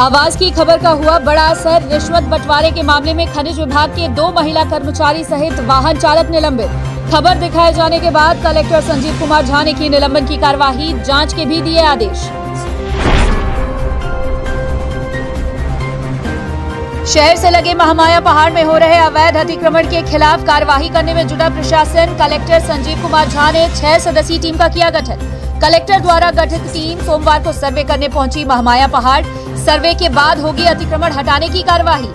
आवाज की खबर का हुआ बड़ा असर। रिश्वत बंटवारे के मामले में खनिज विभाग के 2 महिला कर्मचारी सहित वाहन चालक निलंबित। खबर दिखाए जाने के बाद कलेक्टर संजीव कुमार झा ने की निलंबन की कार्यवाही, जांच के भी दिए आदेश। शहर से लगे महामाया पहाड़ में हो रहे अवैध अतिक्रमण के खिलाफ कार्यवाही करने में जुटा प्रशासन। कलेक्टर संजीव कुमार झा ने 6 सदस्यीय टीम का किया गठन। कलेक्टर द्वारा गठित टीम सोमवार को सर्वे करने पहुंची महामाया पहाड़। सर्वे के बाद होगी अतिक्रमण हटाने की कार्यवाही।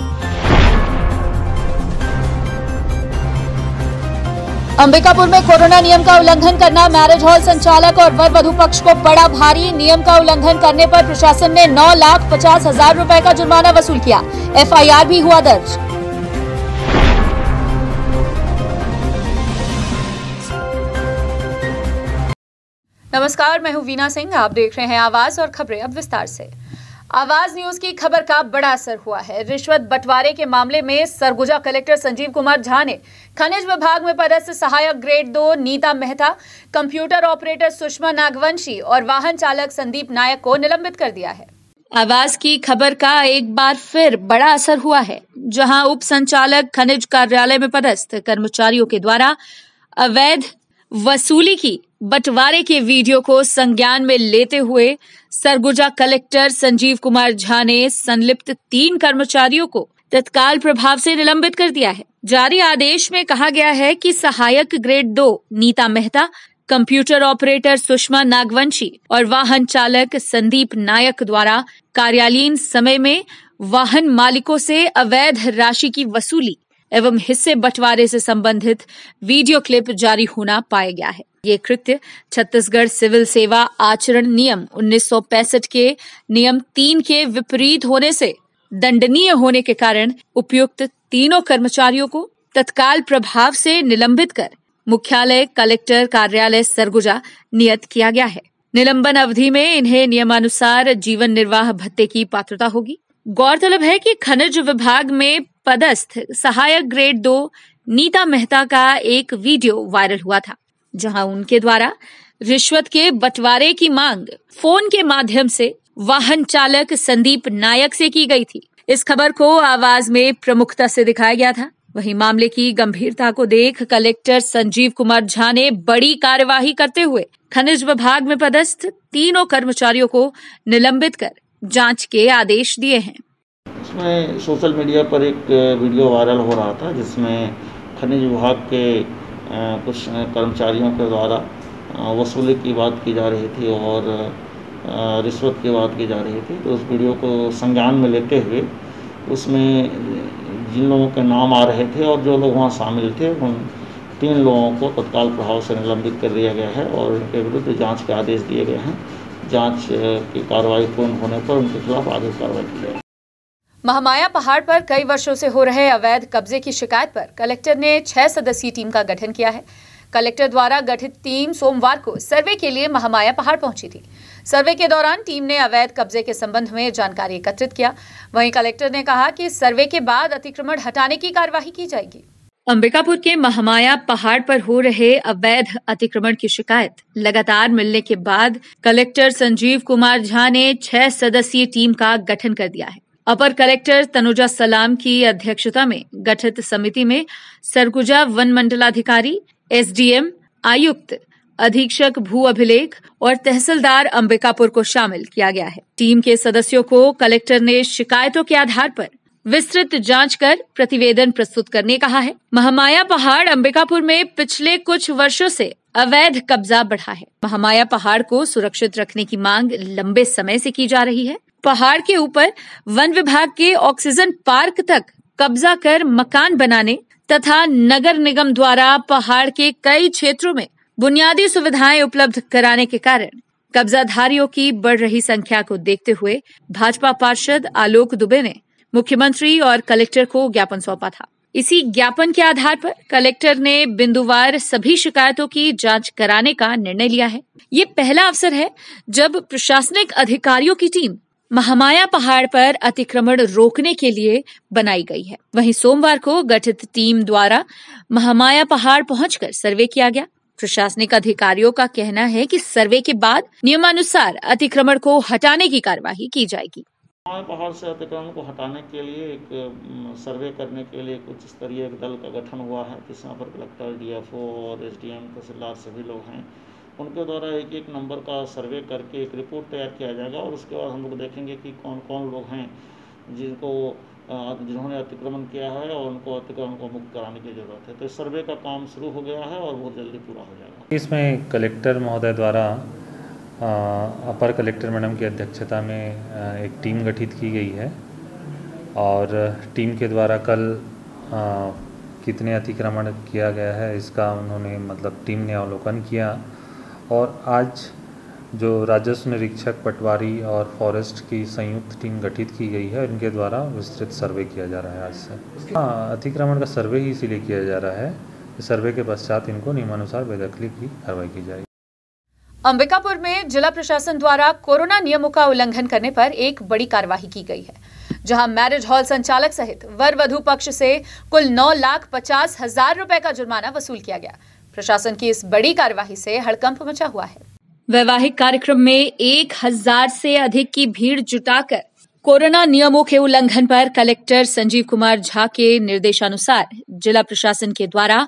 अंबिकापुर में कोरोना नियम का उल्लंघन करना मैरिज हॉल संचालक और वर वधू पक्ष को पड़ा भारी। नियम का उल्लंघन करने पर प्रशासन ने 9,50,000 रुपए का जुर्माना वसूल किया। एफआईआर भी हुआ दर्ज। नमस्कार, मैं हूं वीना सिंह। आप देख रहे हैं आवाज और खबरें अब विस्तार से। आवाज न्यूज की खबर का बड़ा असर हुआ है। रिश्वत बंटवारे के मामले में सरगुजा कलेक्टर संजीव कुमार झा ने खनिज विभाग में पदस्थ सहायक grade 2 Neeta Mehta, computer operator Sushma Nagvanshi और वाहन चालक संदीप नायक को निलंबित कर दिया है। आवाज की खबर का एक बार फिर बड़ा असर हुआ है, जहां उप संचालक खनिज कार्यालय में पदस्थ कर्मचारियों के द्वारा अवैध वसूली की बंटवारे के वीडियो को संज्ञान में लेते हुए सरगुजा कलेक्टर संजीव कुमार झा ने संलिप्त 3 कर्मचारियों को तत्काल प्रभाव से निलंबित कर दिया है। जारी आदेश में कहा गया है कि सहायक grade 2 Neeta Mehta, computer operator Sushma Nagvanshi और वाहन चालक संदीप नायक द्वारा कार्यालयीन समय में वाहन मालिकों से अवैध राशि की वसूली एवं हिस्से बंटवारे से संबंधित वीडियो क्लिप जारी होना पाया गया है। ये कृत्य छत्तीसगढ़ सिविल सेवा आचरण नियम 1965 के नियम 3 के विपरीत होने से दंडनीय होने के कारण उपर्युक्त तीनों कर्मचारियों को तत्काल प्रभाव से निलंबित कर मुख्यालय कलेक्टर कार्यालय सरगुजा नियत किया गया है। निलंबन अवधि में इन्हें नियमानुसार जीवन निर्वाह भत्ते की पात्रता होगी। गौरतलब है कि खनिज विभाग में पदस्थ सहायक ग्रेड 2 नीता मेहता का एक वीडियो वायरल हुआ था, जहां उनके द्वारा रिश्वत के बंटवारे की मांग फोन के माध्यम से वाहन चालक संदीप नायक से की गई थी। इस खबर को आवाज में प्रमुखता से दिखाया गया था। वहीं मामले की गंभीरता को देख कलेक्टर संजीव कुमार झा ने बड़ी कार्यवाही करते हुए खनिज विभाग में पदस्थ तीनों कर्मचारियों को निलंबित कर जांच के आदेश दिए हैं। इसमें सोशल मीडिया पर एक वीडियो वायरल हो रहा था, जिसमें खनिज विभाग के कुछ कर्मचारियों के द्वारा वसूली की बात की जा रही थी और रिश्वत की बात की जा रही थी। तो उस वीडियो को संज्ञान में लेते हुए उसमें जिन लोगों के नाम आ रहे थे और जो लोग वहाँ शामिल थे, उन 3 लोगों को तत्काल प्रभाव से निलंबित कर दिया गया है और उनके विरुद्ध जांच के आदेश दिए गए हैं। जांच की कार्रवाई पूर्ण होने पर उनके खिलाफ आगे कार्रवाई की जाएगी। महामाया पहाड़ पर कई वर्षों से हो रहे अवैध कब्जे की शिकायत पर कलेक्टर ने 6 सदस्यीय टीम का गठन किया है। कलेक्टर द्वारा गठित टीम सोमवार को सर्वे के लिए महामाया पहाड़ पहुंची थी। सर्वे के दौरान टीम ने अवैध कब्जे के संबंध में जानकारी एकत्रित किया। वहीं कलेक्टर ने कहा कि सर्वे के बाद अतिक्रमण हटाने की कार्यवाही की जाएगी। अंबिकापुर के महामाया पहाड़ पर हो रहे अवैध अतिक्रमण की शिकायत लगातार मिलने के बाद कलेक्टर संजीव कुमार झा ने 6 सदस्यीय टीम का गठन कर दिया है। अपर कलेक्टर तनुजा सलाम की अध्यक्षता में गठित समिति में सरगुजा वन मंडलाधिकारी, एसडीएम, आयुक्त, अधीक्षक भू अभिलेख और तहसीलदार अंबिकापुर को शामिल किया गया है। टीम के सदस्यों को कलेक्टर ने शिकायतों के आधार पर विस्तृत जांच कर प्रतिवेदन प्रस्तुत करने कहा है। महामाया पहाड़ अंबिकापुर में पिछले कुछ वर्षों से अवैध कब्जा बढ़ा है। महामाया पहाड़ को सुरक्षित रखने की मांग लंबे समय से की जा रही है। पहाड़ के ऊपर वन विभाग के ऑक्सीजन पार्क तक कब्जा कर मकान बनाने तथा नगर निगम द्वारा पहाड़ के कई क्षेत्रों में बुनियादी सुविधाएं उपलब्ध कराने के कारण कब्जाधारियों की बढ़ रही संख्या को देखते हुए भाजपा पार्षद आलोक दुबे ने मुख्यमंत्री और कलेक्टर को ज्ञापन सौंपा था। इसी ज्ञापन के आधार पर कलेक्टर ने बिंदुवार सभी शिकायतों की जांच कराने का निर्णय लिया है। ये पहला अवसर है जब प्रशासनिक अधिकारियों की टीम महामाया पहाड़ पर अतिक्रमण रोकने के लिए बनाई गई है। वहीं सोमवार को गठित टीम द्वारा महामाया पहाड़ पहुंचकर सर्वे किया गया। प्रशासनिक अधिकारियों का कहना है कि सर्वे के बाद नियमानुसार अतिक्रमण को हटाने की कार्यवाही की जाएगी। पहाड़ से अतिक्रमण को हटाने के लिए एक सर्वे करने के लिए उच्च स्तरीय एक दल का गठन हुआ है, जिसमें पर कलेक्टर, डीएफओ और एसडीएम, तहसीलदार सभी लोग हैं। उनके द्वारा एक एक नंबर का सर्वे करके एक रिपोर्ट तैयार किया जाएगा और उसके बाद हम लोग देखेंगे कि कौन कौन लोग हैं जिन्होंने अतिक्रमण किया है और उनको अतिक्रमण को मुक्त कराने की ज़रूरत है। तो इस सर्वे का काम शुरू हो गया है और बहुत जल्दी पूरा हो जाएगा। इसमें कलेक्टर महोदय द्वारा अपर कलेक्टर मैडम की अध्यक्षता में एक टीम गठित की गई है और टीम के द्वारा कल कितने अतिक्रमण किया गया है इसका उन्होंने टीम ने अवलोकन किया और आज जो राजस्व निरीक्षक पटवारी और फॉरेस्ट की संयुक्त टीम गठित की गई है, इनके द्वारा विस्तृत सर्वे किया जा रहा है आज से। अतिक्रमण का सर्वे ही इसीलिए किया जा रहा है, सर्वे के पश्चात इनको नियमानुसार बेदखली की कार्रवाई की जाएगी। अंबिकापुर में जिला प्रशासन द्वारा कोरोना नियमों का उल्लंघन करने पर एक बड़ी कार्रवाई की गई है, जहां मैरिज हॉल संचालक सहित वर वधू पक्ष से कुल 9,50,000 रुपए का जुर्माना वसूल किया गया। प्रशासन की इस बड़ी कार्रवाई से हड़कंप मचा हुआ है। वैवाहिक कार्यक्रम में 1,000 से अधिक की भीड़ जुटाकर कोरोना नियमों के उल्लंघन पर कलेक्टर संजीव कुमार झा के निर्देशानुसार जिला प्रशासन के द्वारा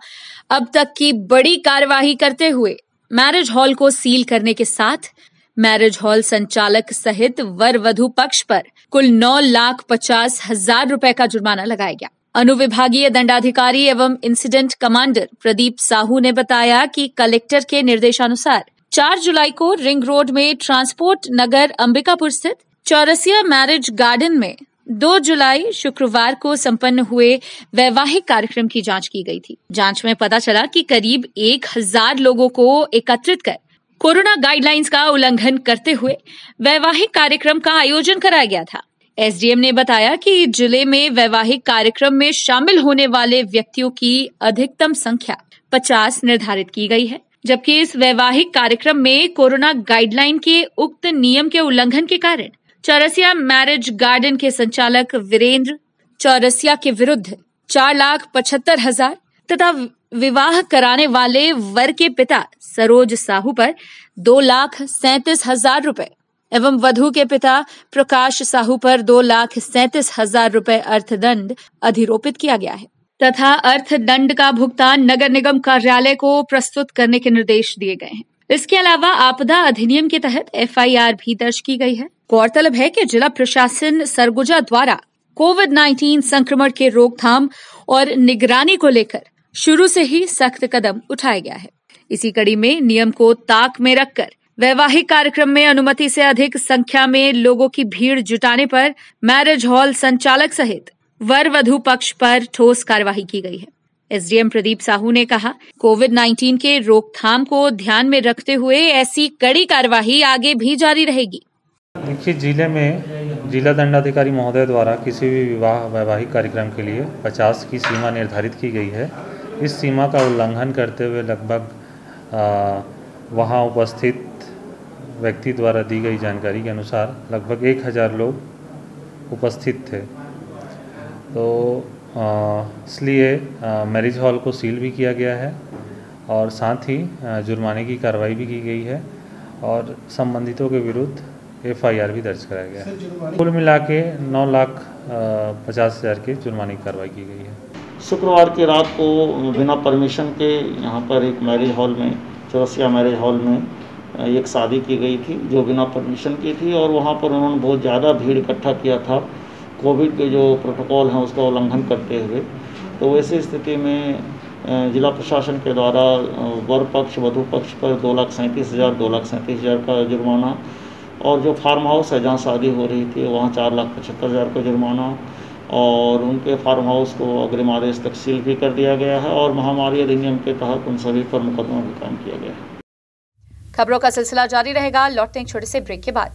अब तक की बड़ी कार्रवाई करते हुए मैरिज हॉल को सील करने के साथ मैरिज हॉल संचालक सहित वर वधू पक्ष पर कुल 9,50,000 रुपए का जुर्माना लगाया गया। अनुविभागीय दंडाधिकारी एवं इंसिडेंट कमांडर प्रदीप साहू ने बताया कि कलेक्टर के निर्देशानुसार 4 जुलाई को रिंग रोड में ट्रांसपोर्ट नगर अंबिकापुर स्थित चौरसिया मैरिज गार्डन में 2 जुलाई शुक्रवार को संपन्न हुए वैवाहिक कार्यक्रम की जांच की गई थी। जांच में पता चला कि करीब 1,000 लोगों को एकत्रित कर कोरोना गाइडलाइंस का उल्लंघन करते हुए वैवाहिक कार्यक्रम का आयोजन कराया गया था। एसडीएम ने बताया कि जिले में वैवाहिक कार्यक्रम में शामिल होने वाले व्यक्तियों की अधिकतम संख्या 50 निर्धारित की गई है, जबकि इस वैवाहिक कार्यक्रम में कोरोना गाइडलाइन के उक्त नियम के उल्लंघन के कारण चौरसिया मैरिज गार्डन के संचालक वीरेंद्र चौरसिया के विरुद्ध 4,75,000 तथा विवाह कराने वाले वर के पिता सरोज साहू पर 2,37,000 रुपए एवं वधू के पिता प्रकाश साहू पर 2,37,000 रुपए अर्थदंड अधिरोपित किया गया है तथा अर्थदंड का भुगतान नगर निगम कार्यालय को प्रस्तुत करने के निर्देश दिए गए हैं। इसके अलावा आपदा अधिनियम के तहत एफआईआर भी दर्ज की गई है। गौरतलब है कि जिला प्रशासन सरगुजा द्वारा कोविड-19 संक्रमण के रोकथाम और निगरानी को लेकर शुरू से ही सख्त कदम उठाया गया है। इसी कड़ी में नियम को ताक में रखकर वैवाहिक कार्यक्रम में अनुमति से अधिक संख्या में लोगों की भीड़ जुटाने पर मैरिज हॉल संचालक सहित वर वधू पक्ष पर ठोस कार्रवाई की गई है। एसडीएम प्रदीप साहू ने कहा, कोविड-19 के रोकथाम को ध्यान में रखते हुए ऐसी कड़ी कार्रवाई आगे भी जारी रहेगी। देखिए, जिले में जिला दंडाधिकारी महोदय द्वारा किसी भी वैवाहिक कार्यक्रम के लिए 50 की सीमा निर्धारित की गई है। इस सीमा का उल्लंघन करते हुए लगभग वहां उपस्थित व्यक्ति द्वारा दी गई जानकारी के अनुसार लगभग 1,000 लोग उपस्थित थे। तो इसलिए मैरिज हॉल को सील भी किया गया है और साथ ही जुर्माने की कार्रवाई भी की गई है और संबंधितों के विरुद्ध एफआईआर भी दर्ज कराया गया है। कुल मिला के 9,50,000 के जुर्माने की कार्रवाई की गई है। शुक्रवार की रात को बिना परमिशन के यहाँ पर एक मैरिज हॉल में, चौरसिया मैरिज हॉल में एक शादी की गई थी जो बिना परमिशन की थी और वहाँ पर उन्होंने बहुत ज़्यादा भीड़ इकट्ठा किया था कोविड के जो प्रोटोकॉल हैं उसका उल्लंघन करते हुए। तो वैसी स्थिति में जिला प्रशासन के द्वारा वर पक्ष वधू पक्ष पर 2,37,000 का जुर्माना और जो फार्म हाउस है जहाँ शादी हो रही थी वहाँ 4,75,000 का जुर्माना और उनके फार्म हाउस को अग्रिम आदेश तक सील भी कर दिया गया है और महामारी अधिनियम के तहत उन सभी पर मुकदमा भी कायम किया गया है। खबरों का सिलसिला जारी रहेगा। लौटते हैं एक छोटे से ब्रेक के बाद।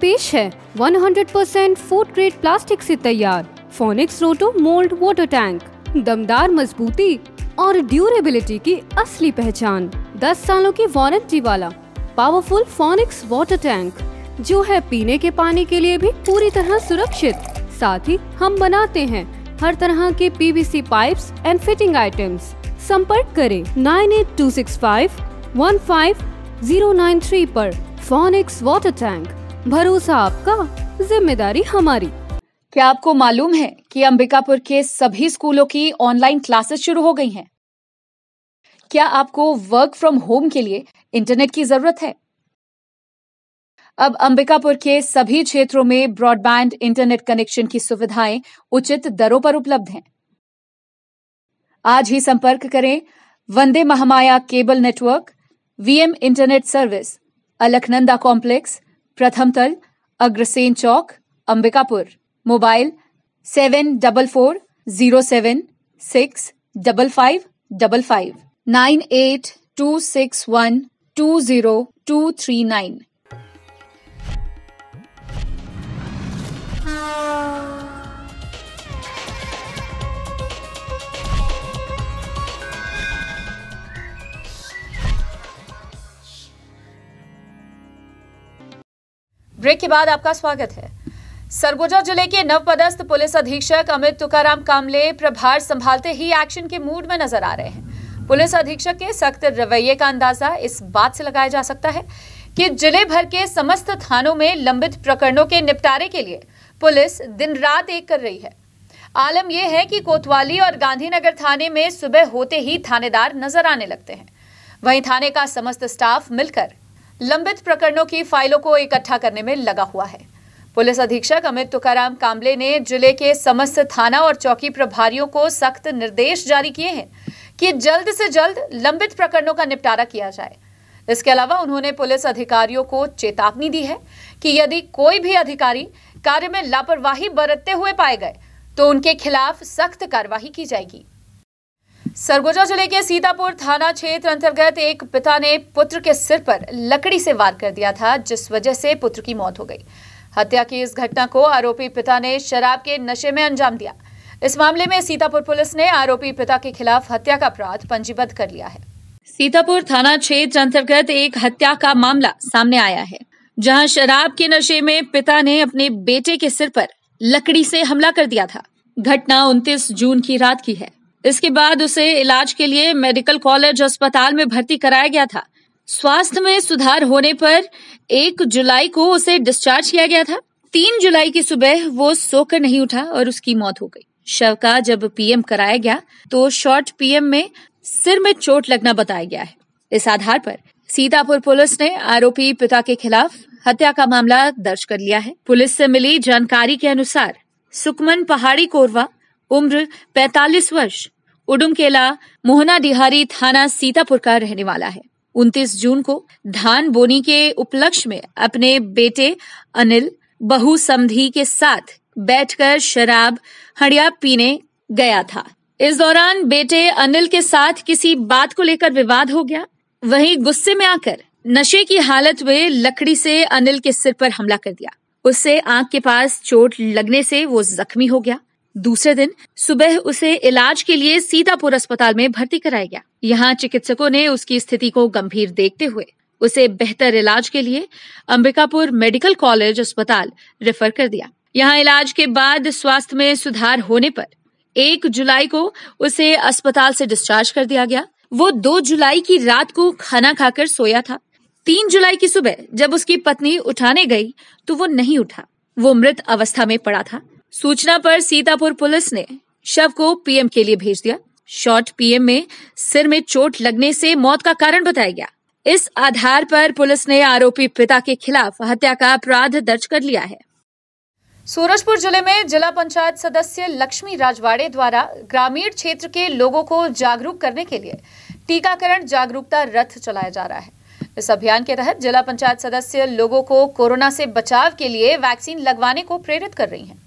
पेश है 100% फूड ग्रेड प्लास्टिक से तैयार फोनिक्स रोटो मोल्ड वाटर टैंक। दमदार मजबूती और ड्यूरेबिलिटी की असली पहचान। 10 सालों की वारंटी वाला पावरफुल फोनिक्स वाटर टैंक जो है पीने के पानी के लिए भी पूरी तरह सुरक्षित। साथ ही हम बनाते हैं हर तरह के PVC pipes and fitting items. संपर्क करें 9826515093 पर। फोनिक्स वाटर टैंक, भरोसा आपका, जिम्मेदारी हमारी। क्या आपको मालूम है कि अंबिकापुर के सभी स्कूलों की ऑनलाइन क्लासेस शुरू हो गई हैं? क्या आपको वर्क फ्रॉम होम के लिए इंटरनेट की जरूरत है? अब अंबिकापुर के सभी क्षेत्रों में ब्रॉडबैंड इंटरनेट कनेक्शन की सुविधाएं उचित दरों पर उपलब्ध हैं। आज ही संपर्क करें Vande Mahamaya cable network, VM internet service, Alaknanda complex, प्रथम तल, अग्रसेन चौक, अंबिकापुर। मोबाइल 7440765555 9826120239। ब्रेक के बाद आपका स्वागत है। सरगुजा जिले के नवपदस्थ पुलिस अधीक्षक अमित तुकाराम कामले प्रभार संभालते ही एक्शन के मूड में नजर आ रहे हैं। पुलिस अधीक्षक के सख्त रवैये का अंदाजा इस बात से लगाया जा सकता है कि जिले भर के समस्त थानों में लंबित प्रकरणों के निपटारे के लिए पुलिस दिन रात एक कर रही है। आलम यह है कि कोतवाली और गांधीनगर थाने में सुबह होते ही थानेदार नजर आने लगते हैं। वहीं थाने का समस्त स्टाफ मिलकर लंबित प्रकरणों की फाइलों को इकट्ठा करने में लगा हुआ है। पुलिस अधीक्षक अमित तुकाराम कामले ने जिले के समस्त थाना और चौकी प्रभारियों को सख्त निर्देश जारी किए हैं कि जल्द से जल्द लंबित प्रकरणों का निपटारा किया जाए। इसके अलावा उन्होंने पुलिस अधिकारियों को चेतावनी दी है कि यदि कोई भी अधिकारी कार्य में लापरवाही बरतते हुए पाए गए तो उनके खिलाफ सख्त कार्रवाई की जाएगी। सरगुजा जिले के सीतापुर थाना क्षेत्र अंतर्गत एक पिता ने पुत्र के सिर पर लकड़ी से वार कर दिया था, जिस वजह से पुत्र की मौत हो गई। हत्या की इस घटना को आरोपी पिता ने शराब के नशे में अंजाम दिया। इस मामले में सीतापुर पुलिस ने आरोपी पिता के खिलाफ हत्या का अपराध पंजीबद्ध कर लिया है। सीतापुर थाना क्षेत्र अंतर्गत एक हत्या का मामला सामने आया है, जहां शराब के नशे में पिता ने अपने बेटे के सिर पर लकड़ी से हमला कर दिया था। घटना 29 जून की रात की है। इसके बाद उसे इलाज के लिए मेडिकल कॉलेज अस्पताल में भर्ती कराया गया था। स्वास्थ्य में सुधार होने पर 1 जुलाई को उसे डिस्चार्ज किया गया था। 3 जुलाई की सुबह वो सोकर नहीं उठा और उसकी मौत हो गई। शव का जब पीएम कराया गया तो शॉर्ट पीएम में सिर में चोट लगना बताया गया है। इस आधार पर सीतापुर पुलिस ने आरोपी पिता के खिलाफ हत्या का मामला दर्ज कर लिया है। पुलिस से मिली जानकारी के अनुसार सुकमन पहाड़ी कोरवा, उम्र 45 वर्ष, उडुमकेला मोहना डिहारी थाना सीतापुर का रहने वाला है। 29 जून को धान बोनी के उपलक्ष्य में अपने बेटे अनिल बहू समधी के साथ बैठकर शराब हड़िया पीने गया था। इस दौरान बेटे अनिल के साथ किसी बात को लेकर विवाद हो गया। वहीं गुस्से में आकर नशे की हालत में लकड़ी से अनिल के सिर पर हमला कर दिया। उससे आंख के पास चोट लगने से वो जख्मी हो गया। दूसरे दिन सुबह उसे इलाज के लिए सीतापुर अस्पताल में भर्ती कराया गया। यहाँ चिकित्सकों ने उसकी स्थिति को गंभीर देखते हुए उसे बेहतर इलाज के लिए अंबिकापुर मेडिकल कॉलेज अस्पताल रेफर कर दिया। यहाँ इलाज के बाद स्वास्थ्य में सुधार होने पर 1 जुलाई को उसे अस्पताल से डिस्चार्ज कर दिया गया। वो 2 जुलाई की रात को खाना खाकर सोया था। 3 जुलाई की सुबह जब उसकी पत्नी उठाने गई तो वो नहीं उठा। वो मृत अवस्था में पड़ा था। सूचना पर सीतापुर पुलिस ने शव को पीएम के लिए भेज दिया। शॉर्ट पीएम में सिर में चोट लगने से मौत का कारण बताया गया। इस आधार पर पुलिस ने आरोपी पिता के खिलाफ हत्या का अपराध दर्ज कर लिया है। सूरजपुर जिले में जिला पंचायत सदस्य लक्ष्मी राजवाड़े द्वारा ग्रामीण क्षेत्र के लोगों को जागरूक करने के लिए टीकाकरण जागरूकता रथ चलाया जा रहा है। इस अभियान के तहत जिला पंचायत सदस्य लोगों को कोरोना से बचाव के लिए वैक्सीन लगवाने को प्रेरित कर रही हैं।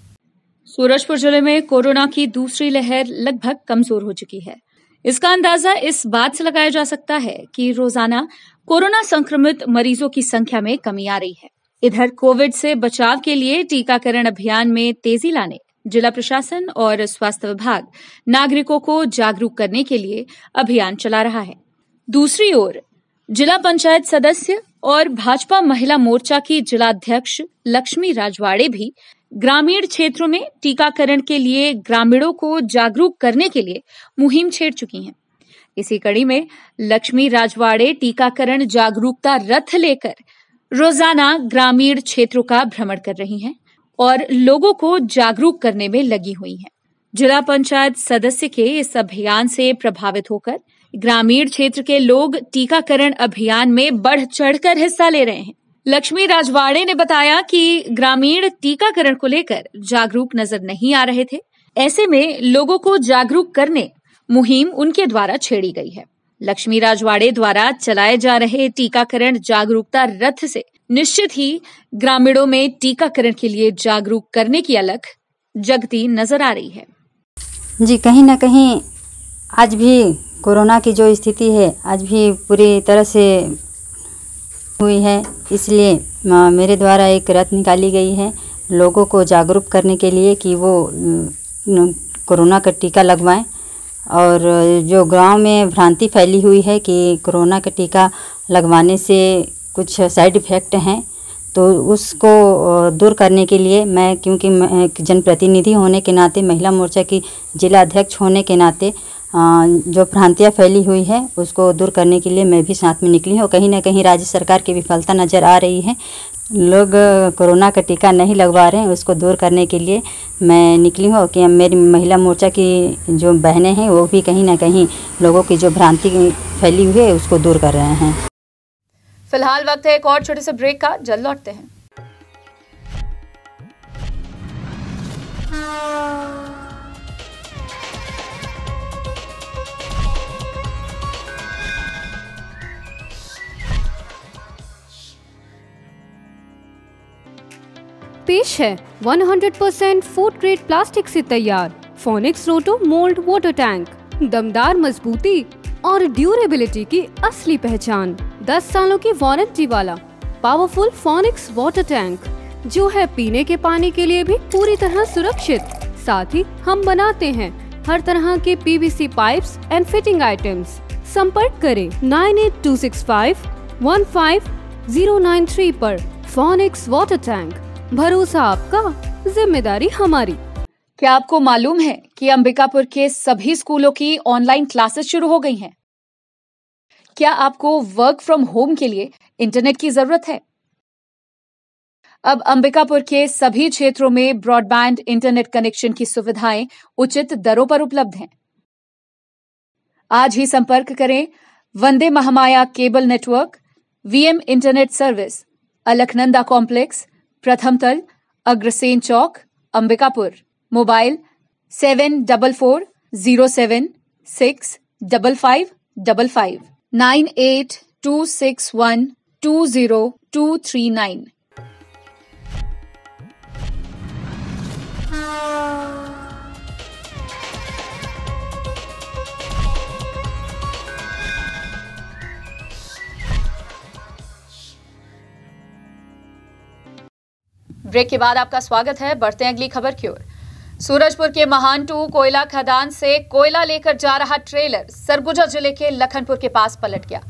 सूरजपुर जिले में कोरोना की दूसरी लहर लगभग कमजोर हो चुकी है। इसका अंदाजा इस बात से लगाया जा सकता है कि रोजाना कोरोना संक्रमित मरीजों की संख्या में कमी आ रही है। इधर कोविड से बचाव के लिए टीकाकरण अभियान में तेजी लाने जिला प्रशासन और स्वास्थ्य विभाग नागरिकों को जागरूक करने के लिए अभियान चला रहा है। दूसरी ओर जिला पंचायत सदस्य और भाजपा महिला मोर्चा की जिलाध्यक्ष लक्ष्मी राजवाड़े भी ग्रामीण क्षेत्रों में टीकाकरण के लिए ग्रामीणों को जागरूक करने के लिए मुहिम छेड़ चुकी हैं। इसी कड़ी में लक्ष्मी राजवाड़े टीकाकरण जागरूकता रथ लेकर रोजाना ग्रामीण क्षेत्रों का भ्रमण कर रही हैं और लोगों को जागरूक करने में लगी हुई हैं। जिला पंचायत सदस्य के इस अभियान से प्रभावित होकर ग्रामीण क्षेत्र के लोग टीकाकरण अभियान में बढ़ चढ़कर हिस्सा ले रहे हैं। लक्ष्मी राजवाड़े ने बताया कि ग्रामीण टीकाकरण को लेकर जागरूक नजर नहीं आ रहे थे। ऐसे में लोगों को जागरूक करने मुहिम उनके द्वारा छेड़ी गई है। लक्ष्मी राजवाड़े द्वारा चलाए जा रहे टीकाकरण जागरूकता रथ से निश्चित ही ग्रामीणों में टीकाकरण के लिए जागरूक करने की अलख जगती नजर आ रही है। जी, कहीं ना कहीं आज भी कोरोना की जो स्थिति है आज भी पूरी तरह से हुई है, इसलिए मेरे द्वारा एक रथ निकाली गई है लोगों को जागरूक करने के लिए कि वो कोरोना का टीका लगवाएं। और जो गांव में भ्रांति फैली हुई है कि कोरोना का टीका लगवाने से कुछ साइड इफ़ेक्ट हैं, तो उसको दूर करने के लिए मैं, क्योंकि मैं एक जनप्रतिनिधि होने के नाते, महिला मोर्चा की जिला अध्यक्ष होने के नाते जो भ्रांतियाँ फैली हुई है उसको दूर करने के लिए मैं भी साथ में निकली हूँ। कहीं ना कहीं राज्य सरकार की विफलता नज़र आ रही है, लोग कोरोना का टीका नहीं लगवा रहे हैं, उसको दूर करने के लिए मैं निकली हूँ कि मेरी महिला मोर्चा की जो बहनें हैं वो भी कहीं ना कहीं लोगों की जो भ्रांति फैली हुई है उसको दूर कर रहे हैं। फिलहाल वक्त है एक और छोटे से ब्रेक का, जल्द लौटते हैं। पेश है 100% फूड ग्रेड प्लास्टिक से तैयार फोनिक्स रोटो मोल्ड वाटर टैंक। दमदार मजबूती और ड्यूरेबिलिटी की असली पहचान। 10 सालों की वारंटी वाला पावरफुल फोनिक्स वाटर टैंक, जो है पीने के पानी के लिए भी पूरी तरह सुरक्षित। साथ ही हम बनाते हैं हर तरह के PVC pipes and fitting items. संपर्क करें 9826515093 पर। फोनिक्स वाटर टैंक, भरोसा आपका, जिम्मेदारी हमारी। क्या आपको मालूम है कि अंबिकापुर के सभी स्कूलों की ऑनलाइन क्लासेस शुरू हो गई हैं? क्या आपको वर्क फ्रॉम होम के लिए इंटरनेट की जरूरत है? अब अंबिकापुर के सभी क्षेत्रों में ब्रॉडबैंड इंटरनेट कनेक्शन की सुविधाएं उचित दरों पर उपलब्ध हैं। आज ही संपर्क करें Vande Mahamaya cable network, VM internet service, Alaknanda complex, प्रथम तल, अग्रसेन चौक, अंबिकापुर। मोबाइल 7440765555 9826120239। ब्रेक के बाद आपका स्वागत है। बढ़ते हैं अगली खबर की ओर। सूरजपुर के महानटू कोयला खदान से कोयला लेकर जा रहा ट्रेलर सरगुजा जिले के लखनपुर के पास पलट गया।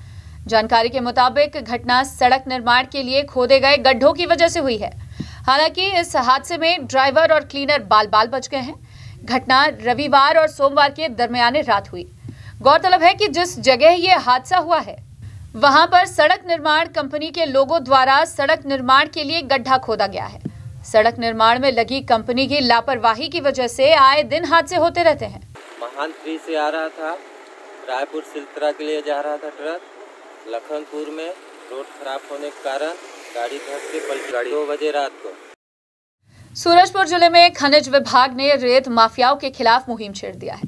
जानकारी के मुताबिक घटना सड़क निर्माण के लिए खोदे गए गड्ढों की वजह से हुई है। हालांकि इस हादसे में ड्राइवर और क्लीनर बाल बच गए हैं। घटना रविवार और सोमवार के दरमियाने रात हुई। गौरतलब है कि जिस जगह ये हादसा हुआ है वहां पर सड़क निर्माण कंपनी के लोगों द्वारा सड़क निर्माण के लिए गड्ढा खोदा गया है। सड़क निर्माण में लगी कंपनी की लापरवाही की वजह से आए दिन हादसे होते रहते हैं। महानपुर से आ रहा था, रायपुर सिलतरा के लिए जा रहा था ट्रक। लखनपुर में रोड खराब होने के कारण गाड़ी धस के पलट गई 2 बजे रात को। सूरजपुर जिले में खनिज विभाग ने रेत माफियाओं के खिलाफ मुहिम छेड़ दिया है।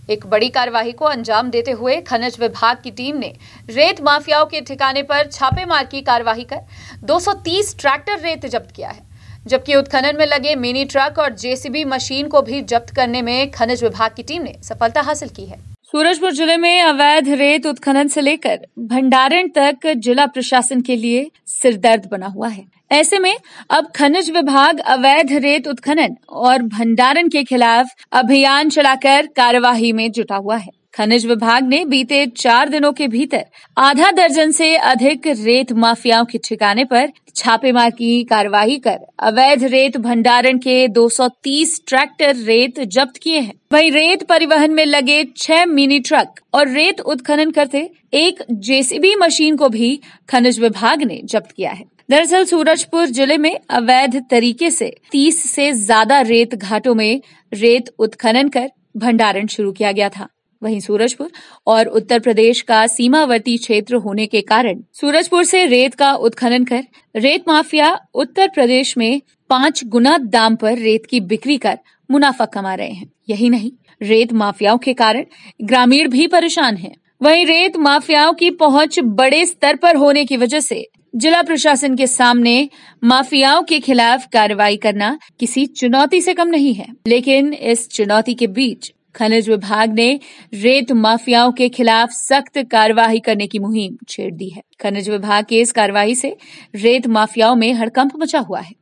एक बड़ी कार्रवाई को अंजाम देते हुए खनिज विभाग की टीम ने रेत माफियाओं के ठिकाने पर छापेमार की कार्रवाई कर 230 ट्रैक्टर रेत जब्त किया है, जबकि उत्खनन में लगे मिनी ट्रक और जेसीबी मशीन को भी जब्त करने में खनिज विभाग की टीम ने सफलता हासिल की है। सूरजपुर जिले में अवैध रेत उत्खनन से लेकर भंडारण तक जिला प्रशासन के लिए सिरदर्द बना हुआ है। ऐसे में अब खनिज विभाग अवैध रेत उत्खनन और भंडारण के खिलाफ अभियान चलाकर कार्यवाही में जुटा हुआ है। खनिज विभाग ने बीते 4 दिनों के भीतर आधा दर्जन से अधिक रेत माफियाओं के ठिकाने पर छापेमार की कार्रवाई कर अवैध रेत भंडारण के 230 ट्रैक्टर रेत जब्त किए हैं। वहीं रेत परिवहन में लगे 6 मिनी ट्रक और रेत उत्खनन करते एक जेसीबी मशीन को भी खनिज विभाग ने जब्त किया है। दरअसल सूरजपुर जिले में अवैध तरीके से 30 से ज्यादा रेत घाटों में रेत उत्खनन कर भंडारण शुरू किया गया था। वहीं सूरजपुर और उत्तर प्रदेश का सीमावर्ती क्षेत्र होने के कारण सूरजपुर से रेत का उत्खनन कर रेत माफिया उत्तर प्रदेश में 5 गुना दाम पर रेत की बिक्री कर मुनाफा कमा रहे हैं। यही नहीं, रेत माफियाओं के कारण ग्रामीण भी परेशान हैं। वहीं रेत माफियाओं की पहुंच बड़े स्तर पर होने की वजह से जिला प्रशासन के सामने माफियाओं के खिलाफ कार्रवाई करना किसी चुनौती से कम नहीं है। लेकिन इस चुनौती के बीच खनिज विभाग ने रेत माफियाओं के खिलाफ सख्त कार्रवाई करने की मुहिम छेड़ दी है। खनिज विभाग की इस कार्रवाई से रेत माफियाओं में हड़कंप मचा हुआ है।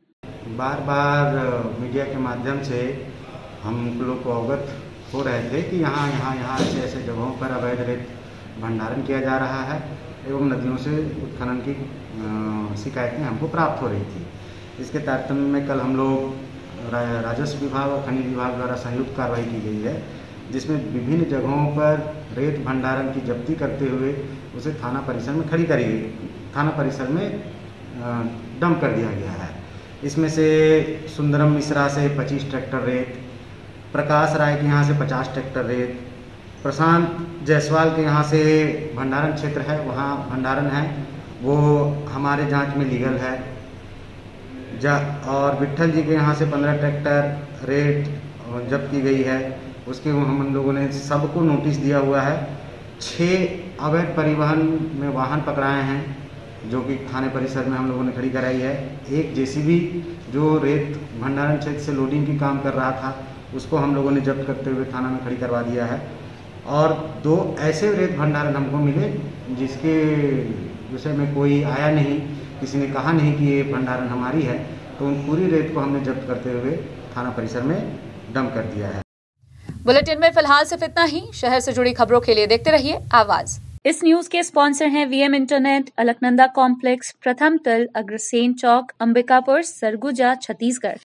बार बार मीडिया के माध्यम से हम लोग को अवगत हो रहे थे कि यहाँ ऐसे जगहों पर अवैध रेत भंडारण किया जा रहा है एवं नदियों से उत्खनन की शिकायतें हमको प्राप्त हो रही थी। इसके तारतम्य में कल हम लोग राजस्व विभाग और खनिज विभाग द्वारा संयुक्त कार्रवाई की गई है, जिसमें विभिन्न जगहों पर रेत भंडारण की जब्ती करते हुए उसे थाना परिसर में डंप कर दिया गया है। इसमें से सुंदरम मिश्रा से 25 ट्रैक्टर रेत, प्रकाश राय के यहाँ से 50 ट्रैक्टर रेत, प्रशांत जायसवाल के यहाँ से भंडारण क्षेत्र है, वहाँ भंडारण है, वो हमारे जांच में लीगल है। और विट्ठल जी के यहाँ से 15 ट्रैक्टर रेत जब्त की गई है। उसके हम लोगों ने सबको नोटिस दिया हुआ है। 6 अवैध परिवहन में वाहन पकड़ाए हैं, जो कि थाने परिसर में हम लोगों ने खड़ी कराई है। एक जेसीबी जो रेत भंडारण क्षेत्र से लोडिंग की काम कर रहा था, उसको हम लोगों ने जब्त करते हुए थाना में खड़ी करवा दिया है। और 2 ऐसे रेत भंडारण हमको मिले जिसके विषय में कोई आया नहीं, किसी ने कहा नहीं कि ये भंडारण हमारी है, तो उन पूरी रेत को हमने जब्त करते हुए थाना परिसर में डंप कर दिया है। बुलेटिन में फिलहाल सिर्फ इतना ही। शहर से जुड़ी खबरों के लिए देखते रहिए आवाज। इस न्यूज के स्पॉन्सर हैं वीएम इंटरनेट, अलकनंदा कॉम्प्लेक्स, प्रथम तल, अग्रसेन चौक, अंबिकापुर, सरगुजा, छत्तीसगढ़।